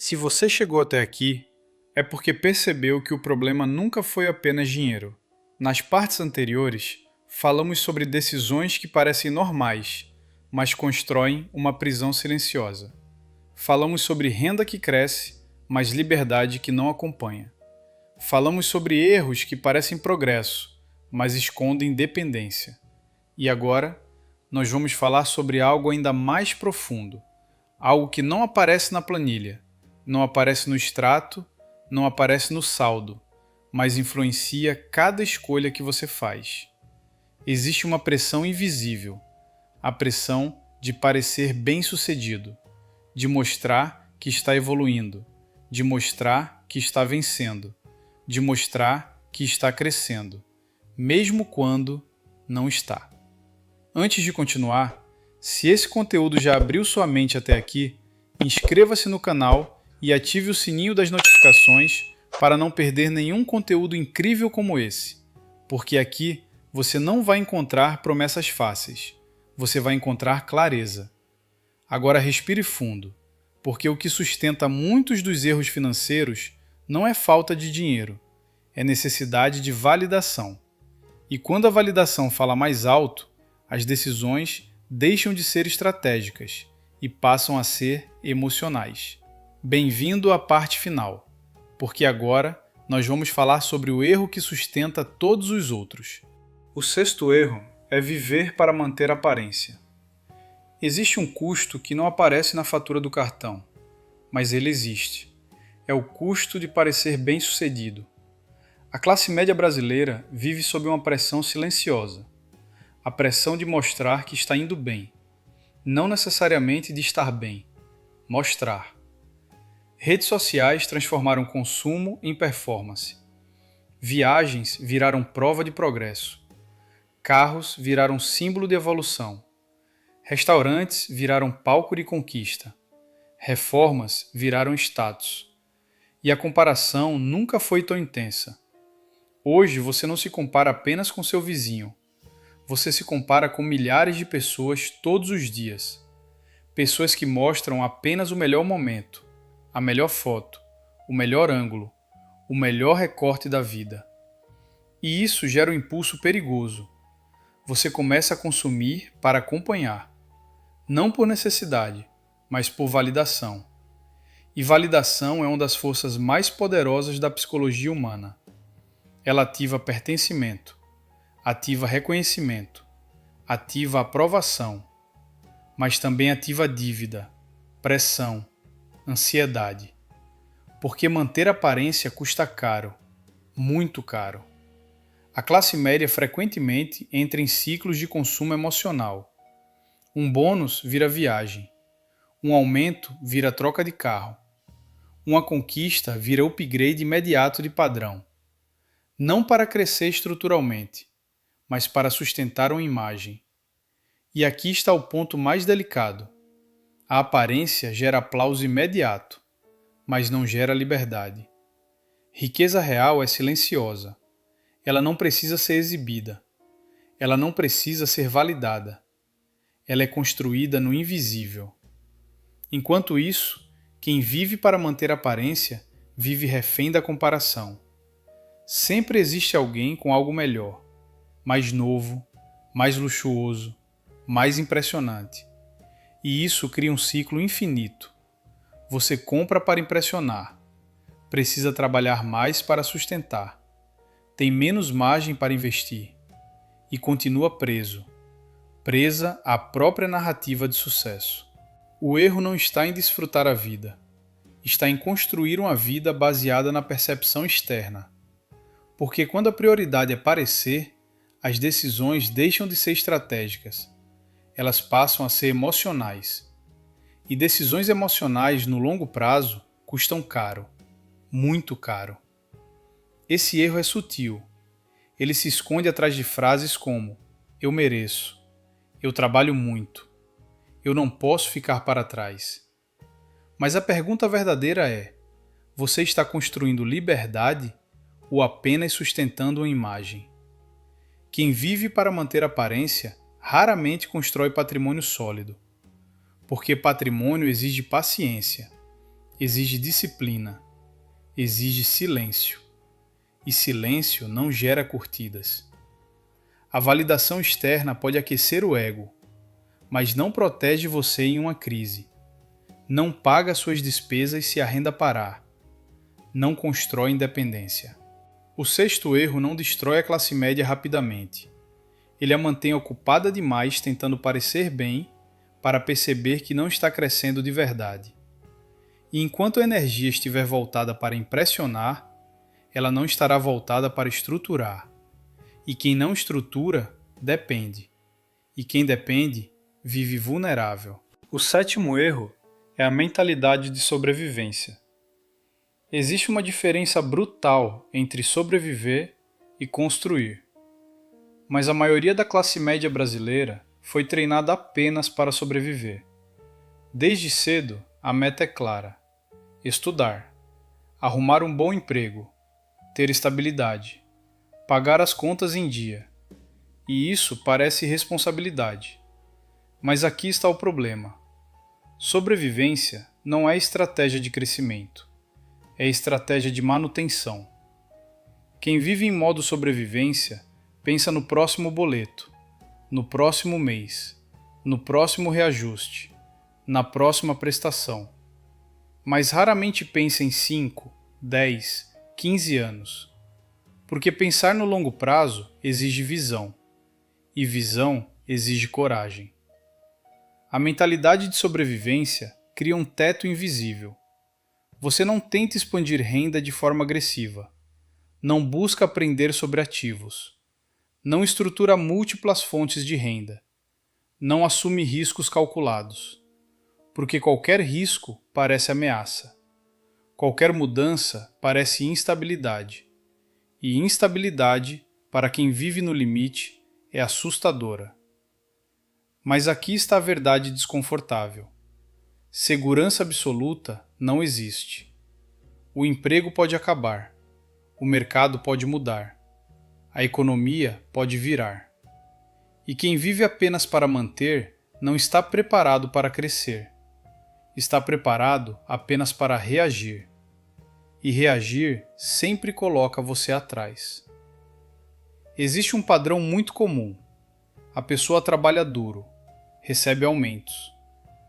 Se você chegou até aqui, é porque percebeu que o problema nunca foi apenas dinheiro. Nas partes anteriores, falamos sobre decisões que parecem normais, mas constroem uma prisão silenciosa. Falamos sobre renda que cresce, mas liberdade que não acompanha. Falamos sobre erros que parecem progresso, mas escondem dependência. E agora, nós vamos falar sobre algo ainda mais profundo, algo que não aparece na planilha, não aparece no extrato, não aparece no saldo, mas influencia cada escolha que você faz. Existe uma pressão invisível, a pressão de parecer bem-sucedido, de mostrar que está evoluindo, de mostrar que está vencendo, de mostrar que está crescendo, mesmo quando não está. Antes de continuar, se esse conteúdo já abriu sua mente até aqui, inscreva-se no canal e ative o sininho das notificações para não perder nenhum conteúdo incrível como esse, porque aqui você não vai encontrar promessas fáceis, você vai encontrar clareza. Agora respire fundo, porque o que sustenta muitos dos erros financeiros não é falta de dinheiro, é necessidade de validação. E quando a validação fala mais alto, as decisões deixam de ser estratégicas e passam a ser emocionais. Bem-vindo à parte final, porque agora nós vamos falar sobre o erro que sustenta todos os outros. O sexto erro é viver para manter aparência. Existe um custo que não aparece na fatura do cartão, mas ele existe. É o custo de parecer bem-sucedido. A classe média brasileira vive sob uma pressão silenciosa. A pressão de mostrar que está indo bem. Não necessariamente de estar bem. Mostrar. Redes sociais transformaram consumo em performance. Viagens viraram prova de progresso. Carros viraram símbolo de evolução. Restaurantes viraram palco de conquista. Reformas viraram status. E a comparação nunca foi tão intensa. Hoje você não se compara apenas com seu vizinho. Você se compara com milhares de pessoas todos os dias. Pessoas que mostram apenas o melhor momento, a melhor foto, o melhor ângulo, o melhor recorte da vida. E isso gera um impulso perigoso. Você começa a consumir para acompanhar. Não por necessidade, mas por validação. E validação é uma das forças mais poderosas da psicologia humana. Ela ativa pertencimento, ativa reconhecimento, ativa aprovação, mas também ativa dívida, pressão, ansiedade. Porque manter aparência custa caro, muito caro. A classe média frequentemente entra em ciclos de consumo emocional. Um bônus vira viagem, um aumento vira troca de carro, uma conquista vira upgrade imediato de padrão. Não para crescer estruturalmente, mas para sustentar uma imagem. E aqui está o ponto mais delicado. A aparência gera aplauso imediato, mas não gera liberdade. Riqueza real é silenciosa. Ela não precisa ser exibida. Ela não precisa ser validada. Ela é construída no invisível. Enquanto isso, quem vive para manter aparência vive refém da comparação. Sempre existe alguém com algo melhor, mais novo, mais luxuoso, mais impressionante. E isso cria um ciclo infinito. Você compra para impressionar, precisa trabalhar mais para sustentar, tem menos margem para investir e continua presa à própria narrativa de sucesso. O erro não está em desfrutar a vida, está em construir uma vida baseada na percepção externa. Porque quando a prioridade é parecer, as decisões deixam de ser estratégicas. Elas passam a ser emocionais. E decisões emocionais no longo prazo custam caro, muito caro. Esse erro é sutil. Ele se esconde atrás de frases como: eu mereço, eu trabalho muito, eu não posso ficar para trás. Mas a pergunta verdadeira é: você está construindo liberdade ou apenas sustentando uma imagem? Quem vive para manter aparência raramente constrói patrimônio sólido, porque patrimônio exige paciência, exige disciplina, exige silêncio. E silêncio não gera curtidas. A validação externa pode aquecer o ego, mas não protege você em uma crise. Não paga suas despesas se a renda parar. Não constrói independência. O sexto erro não destrói a classe média rapidamente. Ele a mantém ocupada demais tentando parecer bem para perceber que não está crescendo de verdade. E enquanto a energia estiver voltada para impressionar, ela não estará voltada para estruturar. E quem não estrutura, depende. E quem depende, vive vulnerável. O sétimo erro é a mentalidade de sobrevivência. Existe uma diferença brutal entre sobreviver e construir. Mas a maioria da classe média brasileira foi treinada apenas para sobreviver. Desde cedo, a meta é clara: estudar, arrumar um bom emprego, ter estabilidade, pagar as contas em dia. E isso parece responsabilidade. Mas aqui está o problema. Sobrevivência não é estratégia de crescimento, é estratégia de manutenção. Quem vive em modo sobrevivência pensa no próximo boleto, no próximo mês, no próximo reajuste, na próxima prestação. Mas raramente pensa em 5, 10, 15 anos. Porque pensar no longo prazo exige visão, e visão exige coragem. A mentalidade de sobrevivência cria um teto invisível. Você não tenta expandir renda de forma agressiva. Não busca aprender sobre ativos. Não estrutura múltiplas fontes de renda. Não assume riscos calculados. Porque qualquer risco parece ameaça. Qualquer mudança parece instabilidade. E instabilidade, para quem vive no limite, é assustadora. Mas aqui está a verdade desconfortável. Segurança absoluta não existe. O emprego pode acabar. O mercado pode mudar. A economia pode virar. E quem vive apenas para manter não está preparado para crescer. Está preparado apenas para reagir. E reagir sempre coloca você atrás. Existe um padrão muito comum. A pessoa trabalha duro, recebe aumentos,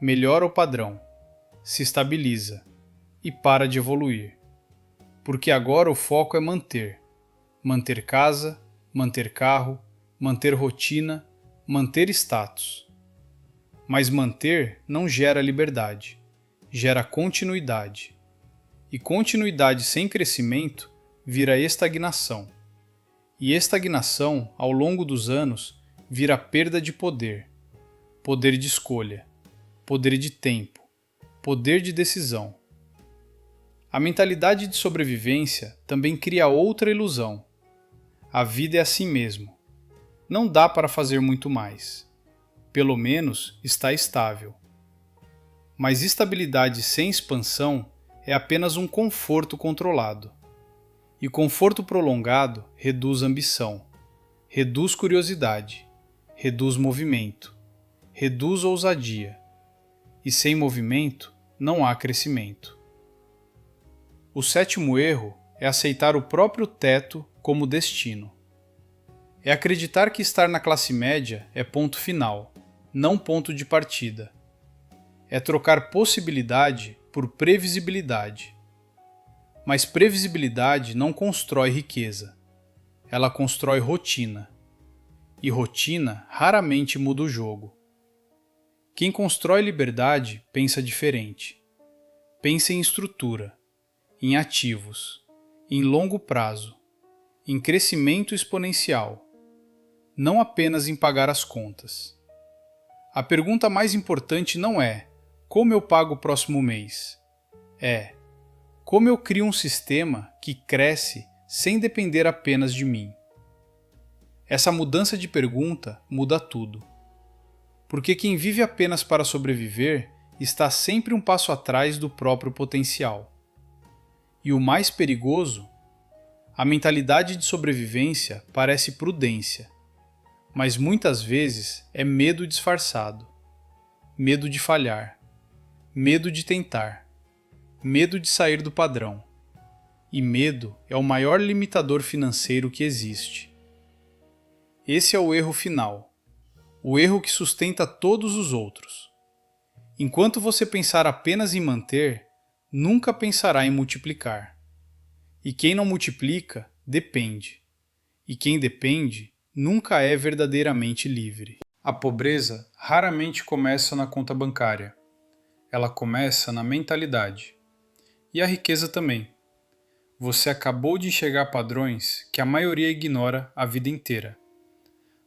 melhora o padrão, se estabiliza e para de evoluir. Porque agora o foco é manter. Manter casa, manter carro, manter rotina, manter status. Mas manter não gera liberdade, gera continuidade. E continuidade sem crescimento vira estagnação. E estagnação, ao longo dos anos, vira perda de poder. Poder de escolha, poder de tempo, poder de decisão. A mentalidade de sobrevivência também cria outra ilusão. A vida é assim mesmo. Não dá para fazer muito mais. Pelo menos está estável. Mas estabilidade sem expansão é apenas um conforto controlado. E conforto prolongado reduz ambição, reduz curiosidade, reduz movimento, reduz ousadia. E sem movimento não há crescimento. O sétimo erro é aceitar o próprio teto como destino. É acreditar que estar na classe média é ponto final, não ponto de partida. É trocar possibilidade por previsibilidade. Mas previsibilidade não constrói riqueza. Ela constrói rotina. E rotina raramente muda o jogo. Quem constrói liberdade pensa diferente. Pensa em estrutura, em ativos, em longo prazo, em crescimento exponencial, não apenas em pagar as contas. A pergunta mais importante não é como eu pago o próximo mês. É como eu crio um sistema que cresce sem depender apenas de mim. Essa mudança de pergunta muda tudo. Porque quem vive apenas para sobreviver está sempre um passo atrás do próprio potencial. E o mais perigoso, a mentalidade de sobrevivência parece prudência, mas muitas vezes é medo disfarçado, medo de falhar, medo de tentar, Medo de sair do padrão. E medo é o maior limitador financeiro que existe. Esse é o erro final, o erro que sustenta todos os outros. Enquanto você pensar apenas em manter, nunca pensará em multiplicar. E quem não multiplica, depende. E quem depende, nunca é verdadeiramente livre. A pobreza raramente começa na conta bancária. Ela começa na mentalidade. E a riqueza também. Você acabou de enxergar padrões que a maioria ignora a vida inteira.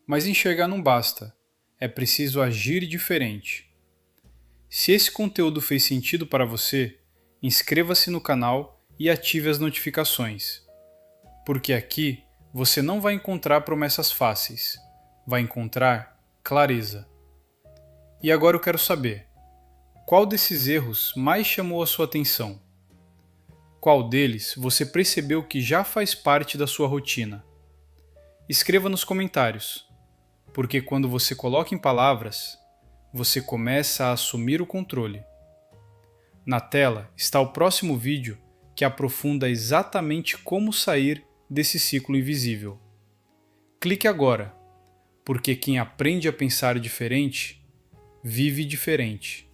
Mas enxergar não basta. É preciso agir diferente. Se esse conteúdo fez sentido para você, inscreva-se no canal e ative as notificações. Porque aqui você não vai encontrar promessas fáceis. Vai encontrar clareza. E agora eu quero saber, qual desses erros mais chamou a sua atenção? Qual deles você percebeu que já faz parte da sua rotina? Escreva nos comentários, porque quando você coloca em palavras, você começa a assumir o controle. Na tela está o próximo vídeo que aprofunda exatamente como sair desse ciclo invisível. Clique agora, porque quem aprende a pensar diferente, vive diferente.